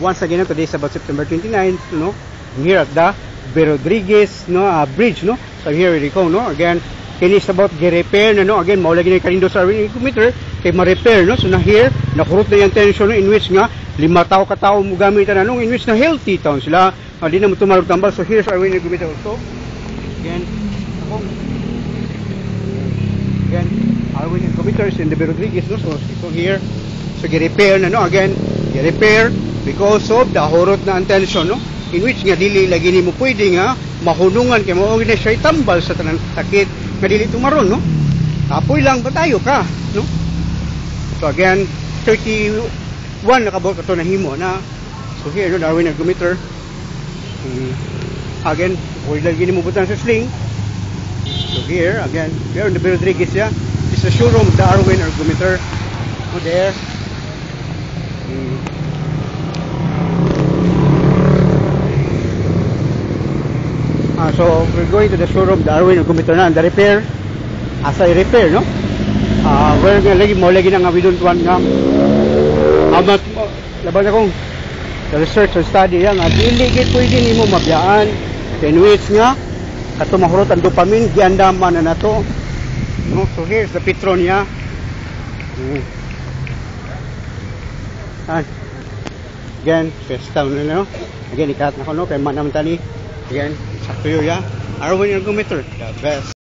once again, today is about September 29, no? Here at the B. Rodriguez, no, bridge, no? So here we go, no? Again, it is about repair na, no? Again, maulagi na yung kanindo sa commuter, kay ma-repair, no? So na here, nakurot na yung tension, no? In which nga, 5 tao katao mo gamitan na, no? In which na healthy taon sila, hindi na mo tumalog-tambal. So here's our winning commuter also. Again, our winning commuter is in the B. Rodriguez, no? So here, so gi-repair na, no? Again, gi-repair because of the horot na tension, no? In which nga dili lagi ni mo pwede nga mahunungan kay mao na siya tambal sa tanang sakit nga dili tumaron, no? Apoy lang ba tayo ka, no? So again, 31 nakabot ka to na himo na. So here, no, Darwin ergometer. Again, pwede lagi ni mo butang sa sling. So here, again, here in the B. Rodriguez, yeah, it's a showroom Darwin ergometer. Oh, there. So we're going to the showroom Darwin ergometer na, and the repair, as I repair, no? Where nga lagi mo lagi na nga we don't want nga amat laban akong the research and study yan nga dili gid pwede nimo mabiyaan in which nga kato mahurot ang dopamine giandaman na nato, no? So here's the Petronia. Again, first down na, no? Again, ikat na ko, no? Kaya man naman tani. Again, sakto yun, yeah? Darwin ergometer, the best.